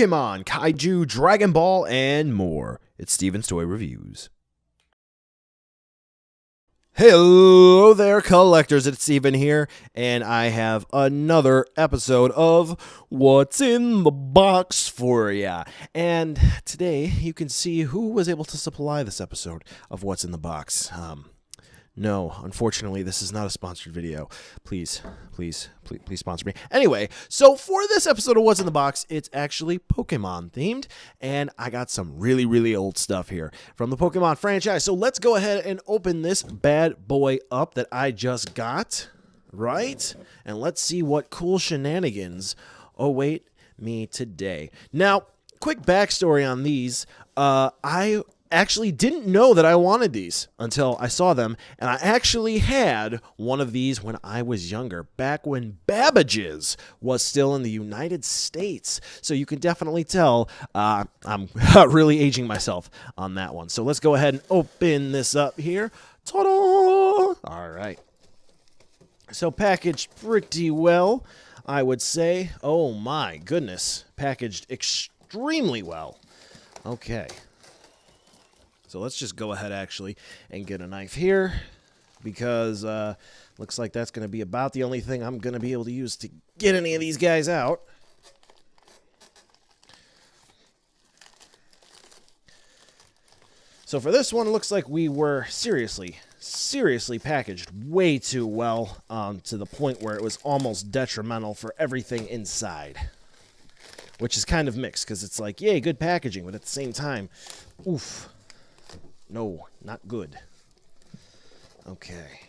Pokemon, Kaiju, Dragon Ball, and more. It's Steven's Toy Reviews. Hello there, collectors. It's Steven here, and I have another episode of What's in the Box for ya. And today, you can see who was able to supply this episode of What's in the Box. No, unfortunately, this is not a sponsored video. Please sponsor me. Anyway, so for this episode of What's in the Box, it's actually Pokemon themed, and I got some really old stuff here from the Pokemon franchise. So let's go ahead and open this bad boy up that I just got, right? And let's see what cool shenanigans await me today. Now, quick backstory on these. I actually didn't know that I wanted these until I saw them, and I actually had one of these when I was younger, back when Babbage's was still in the United States. So you can definitely tell I'm really aging myself on that one. So let's go ahead and open this up here. Ta-da! All right. So packaged pretty well, I would say. Oh my goodness. Packaged extremely well. Okay. So let's just go ahead, actually, and get a knife here, because looks like that's going to be about the only thing I'm going to be able to use to get any of these guys out. So for this one, it looks like we were seriously packaged way too well, to the point where it was almost detrimental for everything inside. Which is kind of mixed, because it's like, yay, good packaging, but at the same time, oof. No, not good. Okay.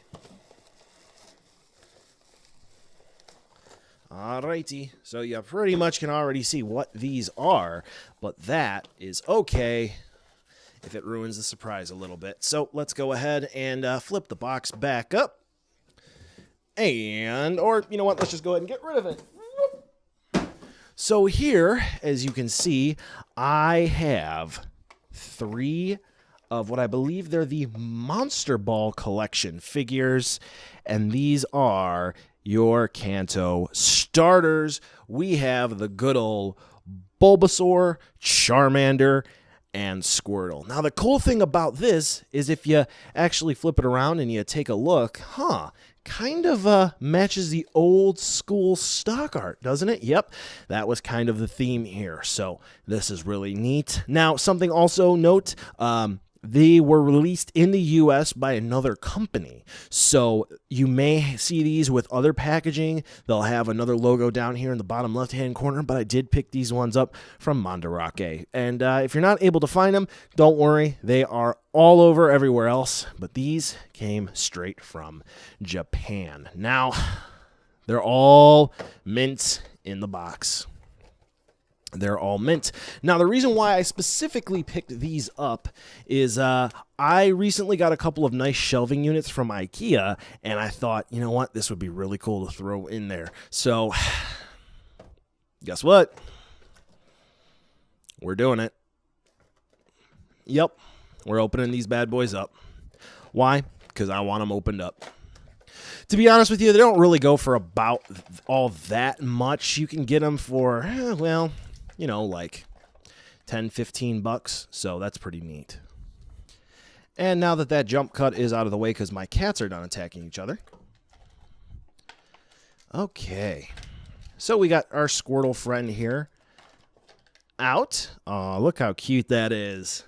Alrighty. So you pretty much can already see what these are, but that is okay if it ruins the surprise a little bit. So let's go ahead and flip the box back up. Or, you know what, let's just go ahead and get rid of it. So here, as you can see, I have 3 of what I believe they're the Monster Ball collection figures, and these are your Kanto starters. We have the good old Bulbasaur, Charmander, and Squirtle. Now, the cool thing about this is if you actually flip it around and you take a look, kind of matches the old school stock art, doesn't it? Yep, that was kind of the theme here, so this is really neat. Now, something also note, they were released in the U.S. by another company, so you may see these with other packaging. They'll have another logo down here in the bottom left-hand corner, but I did pick these ones up from Mandarake. And if you're not able to find them, don't worry. They are all over everywhere else, but these came straight from Japan. Now, they're all mint in the box. They're all mint. Now, the reason why I specifically picked these up is I recently got a couple of nice shelving units from IKEA, and I thought, you know what, this would be really cool to throw in there. So, guess what? We're doing it. Yep, we're opening these bad boys up. Why? Because I want them opened up. To be honest with you, they don't really go for about all that much. You can get them for, well, you know, like 10, 15 bucks. So that's pretty neat. And now that jump cut is out of the way because my cats are done attacking each other. Okay. So we got our Squirtle friend here out. Oh, look how cute that is.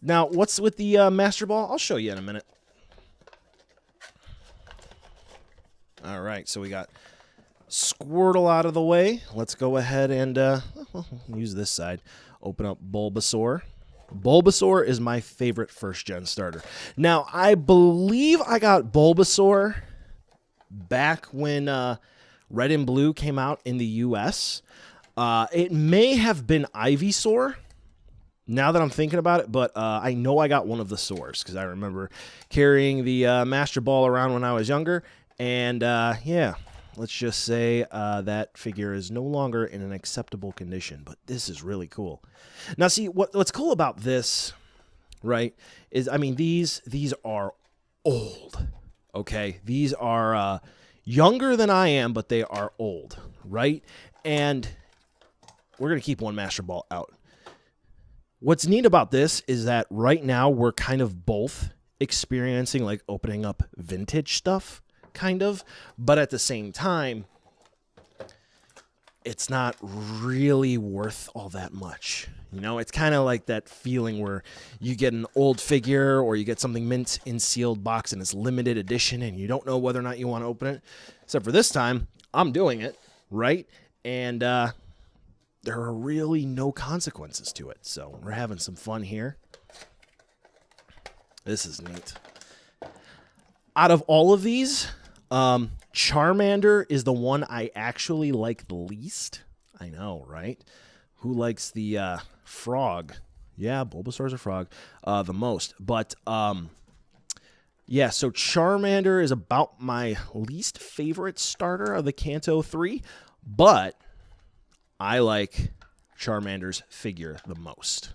Now, what's with the Master Ball? I'll show you in a minute. All right, so we got Squirtle out of the way. Let's go ahead and use this side. Open up Bulbasaur. Bulbasaur is my favorite first-gen starter. Now, I believe I got Bulbasaur back when Red and Blue came out in the U.S. It may have been Ivysaur, now that I'm thinking about it, but I know I got one of the Saurs because I remember carrying the Master Ball around when I was younger. And, yeah, let's just say that figure is no longer in an acceptable condition, but this is really cool. Now, see, what's cool about this, right, is, I mean, these are old, okay? These are, younger than I am, but they are old, right? And we're going to keep one Master Ball out. What's neat about this is that right now we're kind of both experiencing like opening up vintage stuff, kind of, but at the same time, it's not really worth all that much. You know, it's kind of like that feeling where you get an old figure or you get something mint in sealed box and it's limited edition and you don't know whether or not you want to open it. Except for this time, I'm doing it, right? And there are really no consequences to it. So we're having some fun here. This is neat. Out of all of these, Charmander is the one I actually like the least. I know, right? Who likes the frog? Yeah, Bulbasaur's a frog. The most. But, yeah, so Charmander is about my least favorite starter of the Kanto 3. But I like Charmander's figure the most.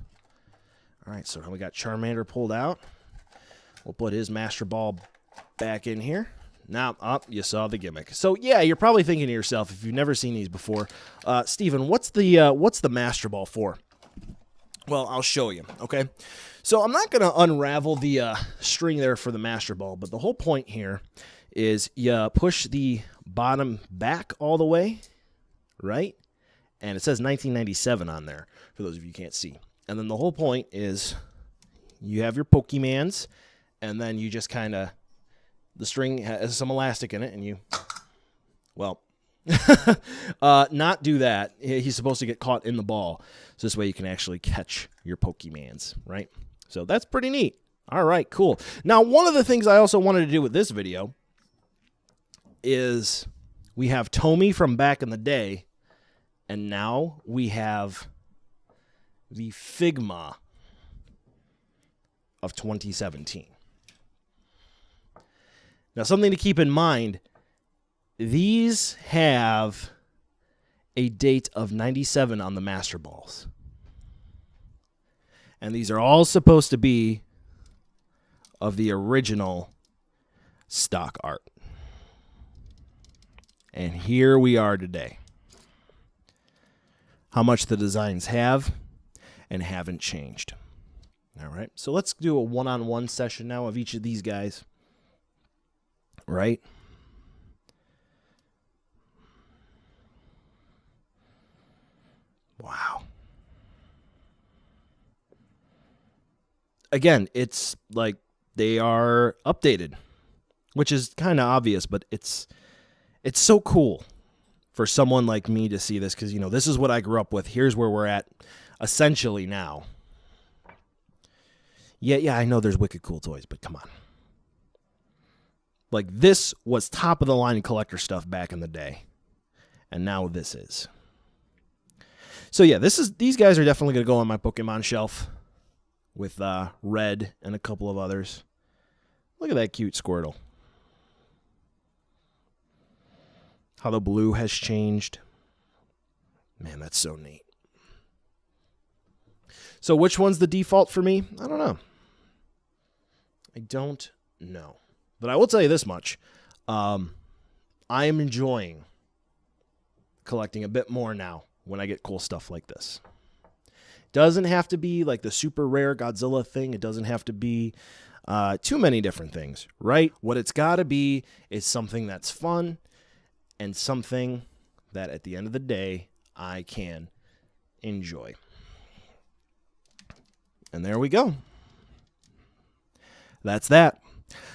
All right, so now we got Charmander pulled out. We'll put his Master Ball back in here. Now, you saw the gimmick. So, yeah, you're probably thinking to yourself, if you've never seen these before, Steven, what's the Master Ball for? Well, I'll show you, okay? So I'm not going to unravel the string there for the Master Ball, but the whole point here is you push the bottom back all the way, right? And it says 1997 on there, for those of you who can't see. And then the whole point is you have your Pokemans, and then you just kind of... The string has some elastic in it, and you, well, not do that. He's supposed to get caught in the ball. So this way you can actually catch your Pokemans, right? So that's pretty neat. All right, cool. Now, one of the things I also wanted to do with this video is we have Tommy from back in the day, and now we have the Figma of 2017. Now, something to keep in mind, these have a date of 97 on the Master Balls. And these are all supposed to be of the original stock art. And here we are today. How much the designs have and haven't changed. All right, so let's do a one-on-one session now of each of these guys. Right? Wow. Again, it's like they are updated, which is kind of obvious, but it's so cool for someone like me to see this because, you know, this is what I grew up with. Here's where we're at essentially now. Yeah, I know there's wicked cool toys, but come on. Like, this was top-of-the-line collector stuff back in the day. And now this is. So, yeah, these guys are definitely going to go on my Pokemon shelf with Red and a couple of others. Look at that cute Squirtle. How the blue has changed. Man, that's so neat. So, which one's the default for me? I don't know. I don't know. But I will tell you this much. I am enjoying collecting a bit more now when I get cool stuff like this. Doesn't have to be like the super rare Godzilla thing. It doesn't have to be too many different things, right? What it's got to be is something that's fun and something that at the end of the day I can enjoy. And there we go. That's that.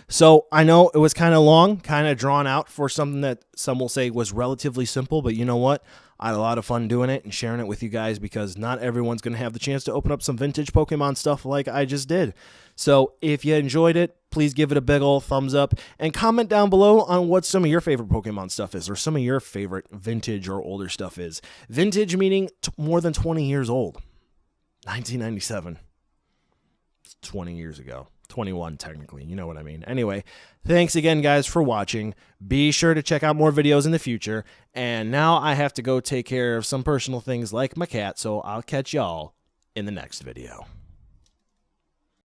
So I know it was kind of long, kind of drawn out for something that some will say was relatively simple, but you know what? I had a lot of fun doing it and sharing it with you guys because not everyone's going to have the chance to open up some vintage Pokemon stuff like I just did. So if you enjoyed it, please give it a big old thumbs up and comment down below on what some of your favorite Pokemon stuff is or some of your favorite vintage or older stuff is. Vintage meaning more than 20 years old. 1997. 20 years ago. 21 technically, you know what I mean. Anyway, thanks again guys for watching. Be sure to check out more videos in the future. And now I have to go take care of some personal things like my cat, so I'll catch y'all in the next video.